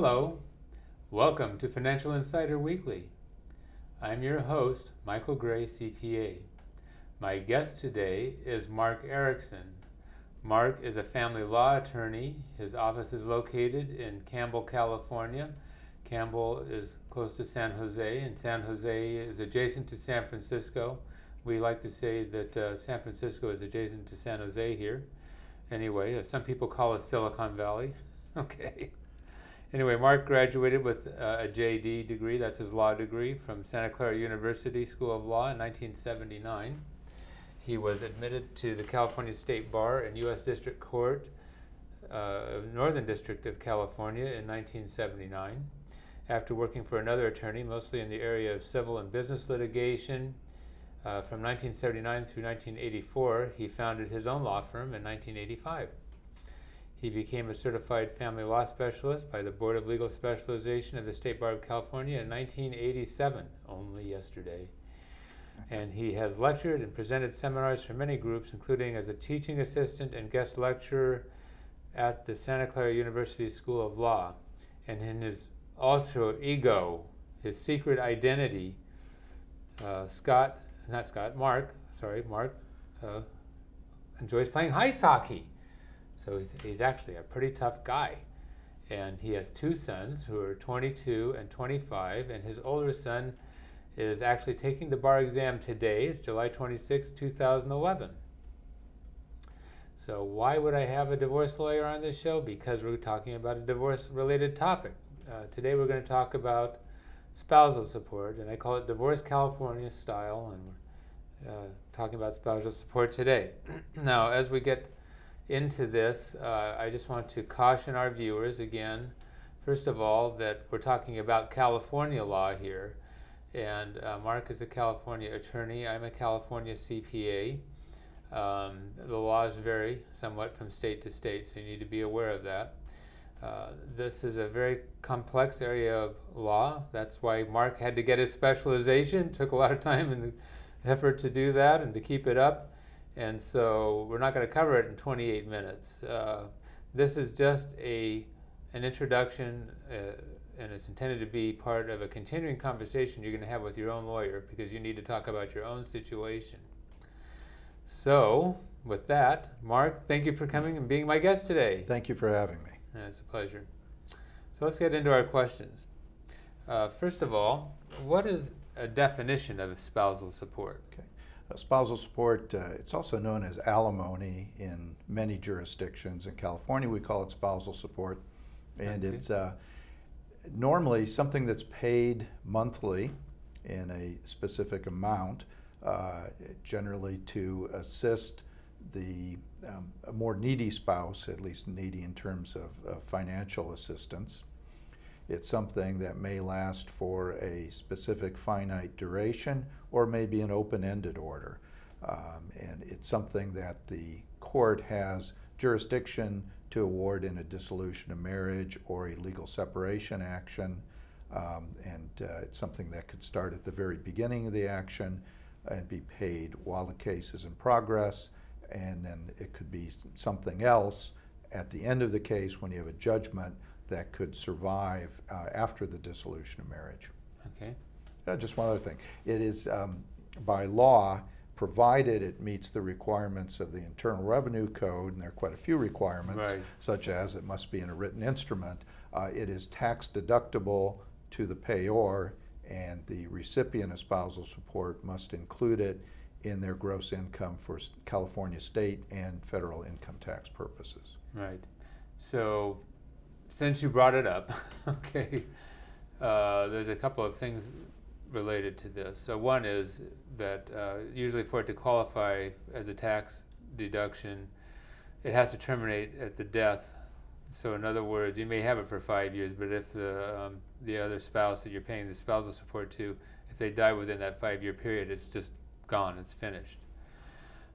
Hello, welcome to Financial Insider Weekly. I'm your host, Michael Gray, CPA. My guest today is Mark Erickson. Mark is a family law attorney. His office is located in Campbell, California. Campbell is close to San Jose, and San Jose is adjacent to San Francisco. We like to say that San Francisco is adjacent to San Jose here. Anyway, some people call it Silicon Valley. Okay. Anyway, Mark graduated with a JD degree, that's his law degree, from Santa Clara University School of Law in 1979. He was admitted to the California State Bar and U.S. District Court of Northern District of California in 1979. After working for another attorney, mostly in the area of civil and business litigation, from 1979 through 1984, he founded his own law firm in 1985. He became a certified family law specialist by the Board of Legal Specialization of the State Bar of California in 1987, only yesterday. And he has lectured and presented seminars for many groups, including as a teaching assistant and guest lecturer at the Santa Clara University School of Law. And in his alter ego, his secret identity, Mark enjoys playing ice hockey. So he's actually a pretty tough guy. And he has two sons who are 22 and 25, and his older son is actually taking the bar exam today. It's July 26, 2011. So why would I have a divorce lawyer on this show? Because we're talking about a divorce-related topic. Today we're going to talk about spousal support, and I call it Divorce California style, and we're talking about spousal support today. Now, as we get into this, I just want to caution our viewers again, first of all, that we're talking about California law here, and Mark is a California attorney. I'm a California CPA. The laws vary somewhat from state to state, so you need to be aware of that. This is a very complex area of law. That's why Mark had to get his specialization. Took a lot of time and effort to do that and to keep it up. And so we're not going to cover it in 28 minutes. This is just an introduction, and it's intended to be part of a continuing conversation you're going to have with your own lawyer, because you need to talk about your own situation. So with that, Mark, thank you for coming and being my guest today. Thank you for having me. It's a pleasure. So let's get into our questions. First of all, what is a definition of spousal support? Okay. Spousal support, it's also known as alimony in many jurisdictions. In California, we call it spousal support. And okay. It's normally something that's paid monthly in a specific amount, generally to assist the a more needy spouse, at least needy in terms of financial assistance. It's something that may last for a specific finite duration or maybe an open-ended order. And it's something that the court has jurisdiction to award in a dissolution of marriage or a legal separation action. It's something that could start at the very beginning of the action and be paid while the case is in progress. And then it could be something else at the end of the case when you have a judgment that could survive after the dissolution of marriage. Okay. Just one other thing. It is by law, provided it meets the requirements of the Internal Revenue Code, and there are quite a few requirements, right, such as it must be in a written instrument, it is tax deductible to the payor, and the recipient of spousal support must include it in their gross income for California state and federal income tax purposes. Right. So, since you brought it up, okay, there's a couple of things related to this. So one is that usually for it to qualify as a tax deduction, it has to terminate at the death. So in other words, you may have it for 5 years, but if the other spouse that you're paying the spousal support to, if they die within that 5-year period, it's just gone, it's finished.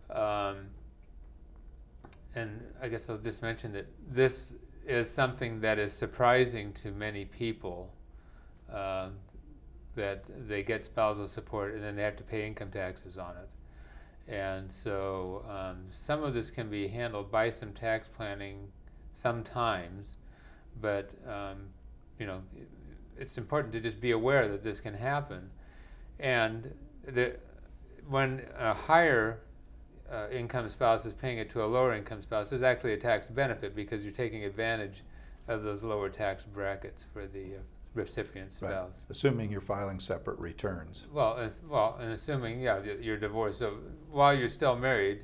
And I guess I'll just mention that this is something that is surprising to many people, that they get spousal support and then they have to pay income taxes on it. And so some of this can be handled by some tax planning sometimes, but you know, it's important to just be aware that this can happen. And when a higher income spouse is paying it to a lower income spouse, there's actually a tax benefit because you're taking advantage of those lower tax brackets for the recipient spouse. Right. Assuming you're filing separate returns. Well, and assuming, yeah, you're divorced. So while you're still married,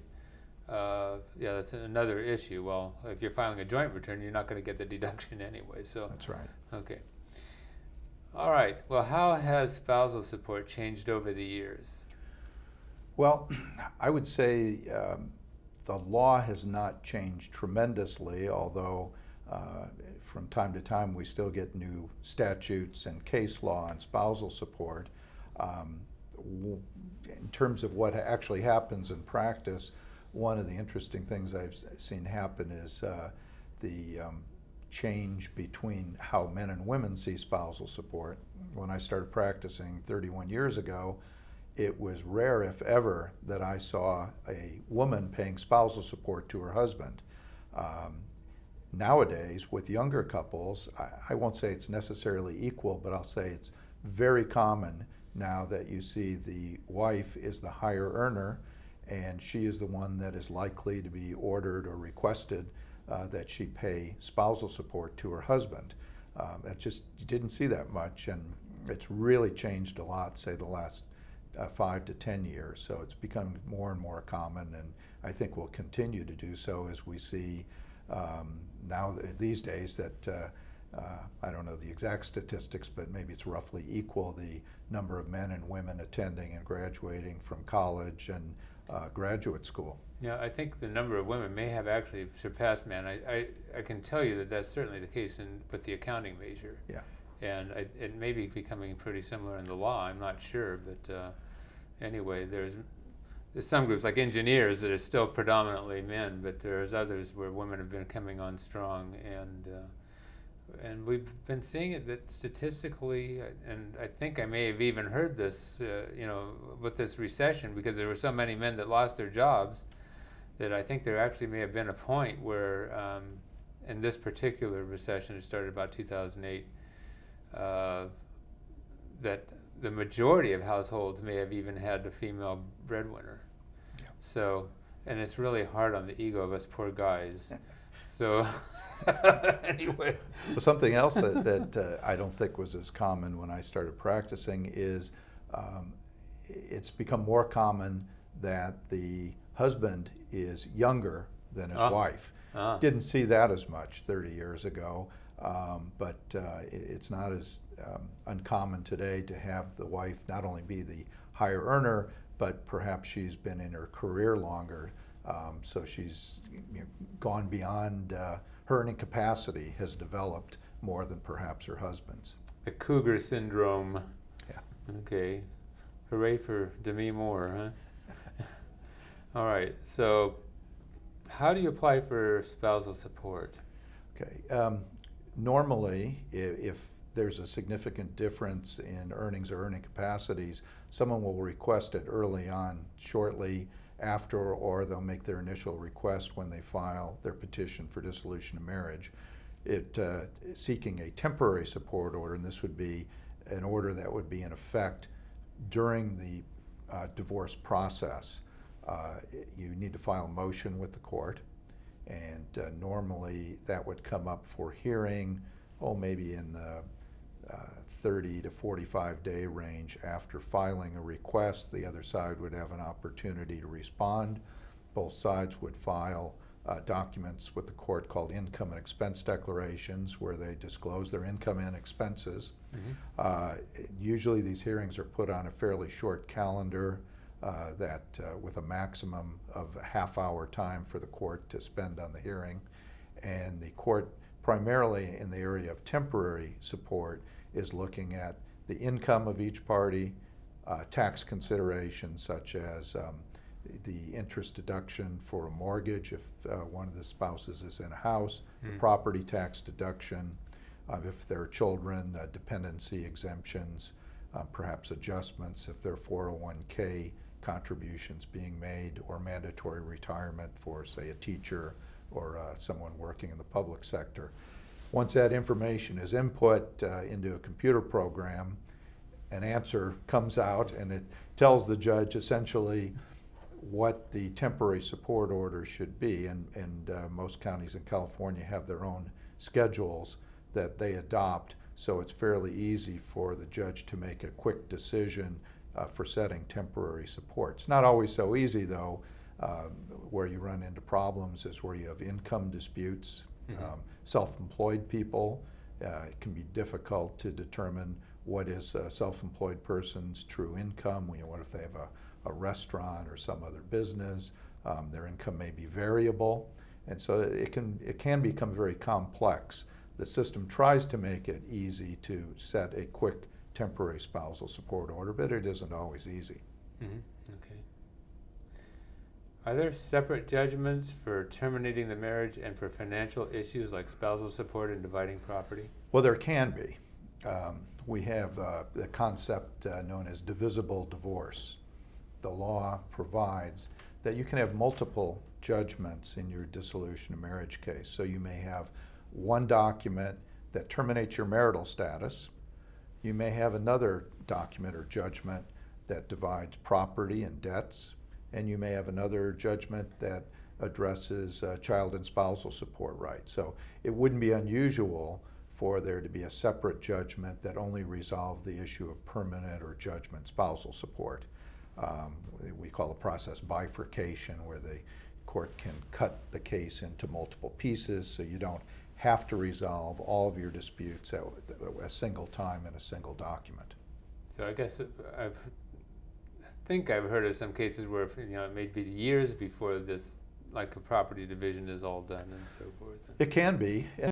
yeah, that's another issue. Well, if you're filing a joint return, you're not going to get the deduction anyway. So that's right. Okay. All right. Well, how has spousal support changed over the years? Well, I would say the law has not changed tremendously, although from time to time we still get new statutes and case law on spousal support. In terms of what actually happens in practice, one of the interesting things I've seen happen is the change between how men and women see spousal support. When I started practicing 31 years ago, it was rare, if ever, that I saw a woman paying spousal support to her husband. Nowadays, with younger couples, I won't say it's necessarily equal, but I'll say it's very common now that you see the wife is the higher earner and she is the one that is likely to be ordered or requested that she pay spousal support to her husband. You didn't see that much, and it's really changed a lot, say the last 5 to 10 years. So it's become more and more common, and I think will continue to do so as we see now these days that I don't know the exact statistics, but maybe it's roughly equal, the number of men and women attending and graduating from college and graduate school. Yeah, I think the number of women may have actually surpassed men. I can tell you that that's certainly the case with the accounting major. Yeah. And it may be becoming pretty similar in the law. I'm not sure, but anyway, there's some groups like engineers that are still predominantly men, but there's others where women have been coming on strong, and we've been seeing it that statistically, and I think I may have even heard this, with this recession, because there were so many men that lost their jobs, that I think there actually may have been a point where, in this particular recession, it started about 2008, that the majority of households may have even had a female breadwinner. Yeah. So, and it's really hard on the ego of us poor guys. So, anyway. Well, something else that I don't think was as common when I started practicing is it's become more common that the husband is younger than his wife. Didn't see that as much 30 years ago. But it's not as uncommon today to have the wife not only be the higher earner, but perhaps she's been in her career longer, so she's gone beyond her earning capacity has developed more than perhaps her husband's. The cougar syndrome. Yeah. Okay. Hooray for Demi Moore, huh? All right. So, how do you apply for spousal support? Okay. Normally, if there's a significant difference in earnings or earning capacities, someone will request it early on, shortly after, or they'll make their initial request when they file their petition for dissolution of marriage. Seeking a temporary support order, and this would be an order that would be in effect during the divorce process. You need to file a motion with the court. And normally that would come up for hearing, maybe in the 30 to 45 day range after filing a request. The other side would have an opportunity to respond. Both sides would file documents with the court called income and expense declarations, where they disclose their income and expenses. Mm-hmm. Usually these hearings are put on a fairly short calendar, with a maximum of a half-hour time for the court to spend on the hearing. And the court, primarily in the area of temporary support, is looking at the income of each party, tax considerations such as the interest deduction for a mortgage if one of the spouses is in a house, the property tax deduction, if there are children, dependency exemptions, perhaps adjustments if there are 401k contributions being made, or mandatory retirement for, say, a teacher or someone working in the public sector. Once that information is input into a computer program, an answer comes out and it tells the judge essentially what the temporary support order should be. And most counties in California have their own schedules that they adopt, so it's fairly easy for the judge to make a quick decision for setting temporary support. It's not always so easy, though. Where you run into problems is where you have income disputes. Mm-hmm. Self-employed people, it can be difficult to determine what is a self-employed person's true income. What if they have a restaurant or some other business? Their income may be variable, and so it can become very complex. The system tries to make it easy to set a quick temporary spousal support order, but it isn't always easy. Mm-hmm. Okay. Are there separate judgments for terminating the marriage and for financial issues like spousal support and dividing property? Well, there can be. We have the concept known as divisible divorce. The law provides that you can have multiple judgments in your dissolution of marriage case. So you may have one document that terminates your marital status. You may have another document or judgment that divides property and debts. And you may have another judgment that addresses child and spousal support rights. So it wouldn't be unusual for there to be a separate judgment that only resolved the issue of permanent or judgment spousal support. We call the process bifurcation, where the court can cut the case into multiple pieces so you don't have to resolve all of your disputes at a single time in a single document. So I guess I think I've heard of some cases where it may be years before this, like a property division, is all done and so forth. It can be.